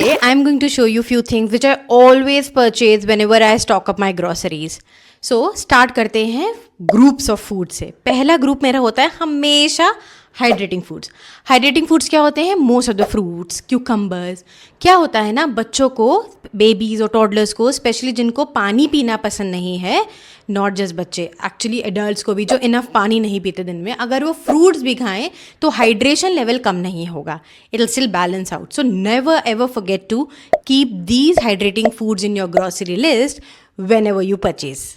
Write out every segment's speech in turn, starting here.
Today I'm going to show you few things which I always purchase whenever I stock up my groceries. So start करते हैं groups of food से. पहला group मेरा होता है हमेशा हाइड्रेटिंग फूड्स. हाइड्रेटिंग फूड्स क्या होते हैं? Most of the fruits, cucumbers. क्या होता है ना, बच्चों को, बेबीज़ और टॉडलर्स को, स्पेशली जिनको पानी पीना पसंद नहीं है, नॉट जस्ट बच्चे, एक्चुअली एडल्ट्स को भी जो इनफ पानी नहीं पीते दिन में, अगर वो फ्रूट्स भी खाएं तो हाइड्रेशन लेवल कम नहीं होगा. It will still balance out. So never ever forget to keep these hydrating foods in your grocery list whenever you purchase.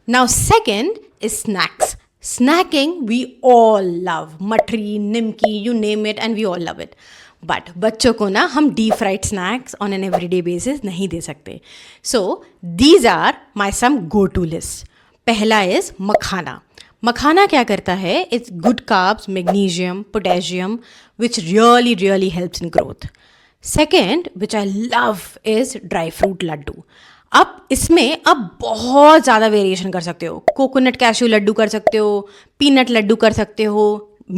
Now second is snacks. Snacking we all love. Matri, nimki, you name it and we all love it. But बच्चों को ना हम deep fried snacks on an everyday basis नहीं दे सकते. So these are my some go-to list. पहला is मखाना. मखाना क्या करता है? It's good carbs, magnesium, potassium, which really helps in growth. Second, which I love is dry fruit laddu. अब इसमें अब बहुत ज़्यादा वेरिएशन कर सकते हो. कोकोनट कैश्यू लड्डू कर सकते हो, पीनट लड्डू कर सकते हो,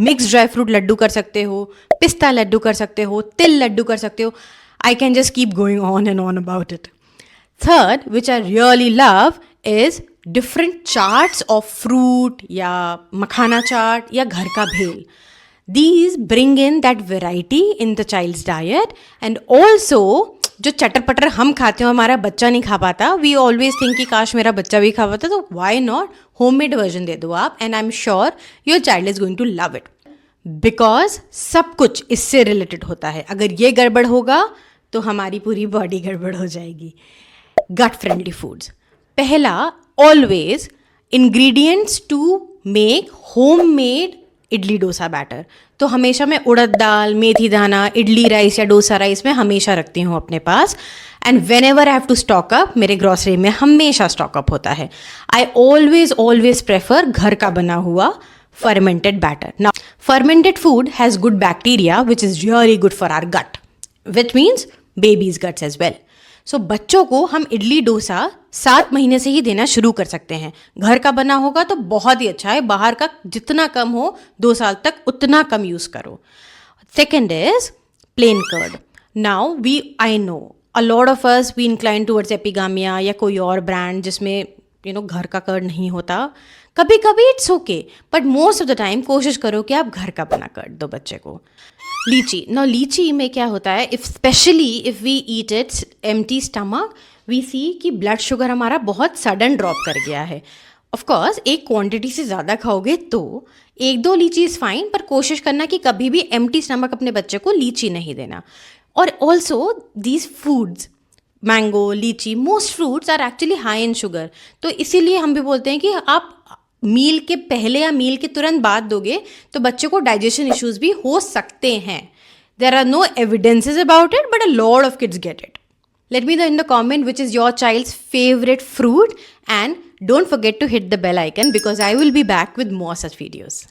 मिक्स ड्राई फ्रूट लड्डू कर सकते हो, पिस्ता लड्डू कर सकते हो, तिल लड्डू कर सकते हो. I can just keep going on and on about it. Third, which I really love, is different charts of fruit, या मखाना चाट या घर का भेल. These bring in that variety in the child's diet, and also जो चटर पटर हम खाते हो हमारा बच्चा नहीं खा पाता, वी ऑलवेज थिंक कि काश मेरा बच्चा भी खा पाता, तो वाई नॉट होममेड वर्जन दे दो आप, and I am sure your child is going to love it. Because सब कुछ इससे रिलेटेड होता है. अगर ये गड़बड़ होगा तो हमारी पूरी बॉडी गड़बड़ हो जाएगी. Gut friendly foods. पहला, always ingredients to make homemade idli dosa batter. तो हमेशा मैं उड़द दाल, मेथी दाना, इडली राइस या डोसा राइस में हमेशा रखती हूँ अपने पास. And whenever I have to stock up, मेरे ग्रॉसरी में हमेशा स्टॉक अप होता है. आई ऑलवेज प्रेफर घर का बना हुआ fermented batter. Now, fermented food has good bacteria which is really good for our gut, which means babies' guts as well. So बच्चों को हम इडली डोसा 7 महीने से ही देना शुरू कर सकते हैं. घर का बना होगा तो बहुत ही अच्छा है. बाहर का जितना कम हो 2 साल तक उतना कम यूज़ करो. Second is plain curd. Now I know a lot of us we incline towards Epigamia या कोई और ब्रांड जिसमें घर का कर्ड नहीं होता. कभी कभी it's okay, but most of the time कोशिश करो कि आप घर का बना कर्ड दो बच्चे को. लीची. ना लीची में क्या होता है, specially if we eat it empty stomach, we see कि ब्लड शुगर हमारा बहुत सडन ड्रॉप कर गया है. ऑफ कोर्स एक क्वांटिटी से ज़्यादा खाओगे तो 1-2 लीची इज़ फाइन, पर कोशिश करना कि कभी भी एम्प्टी स्टमक अपने बच्चे को लीची नहीं देना. और also these foods, mango, lychee, most fruits are actually high in sugar. तो इसीलिए हम भी बोलते हैं कि आप मील के पहले या मील के तुरंत बाद दोगे तो बच्चे को डाइजेशन इश्यूज भी हो सकते हैं. There are no evidences about it, but a lot of kids get it. Let me know in the comment which is your child's favourite fruit, and don't forget to hit the bell icon because I will be back with more such videos.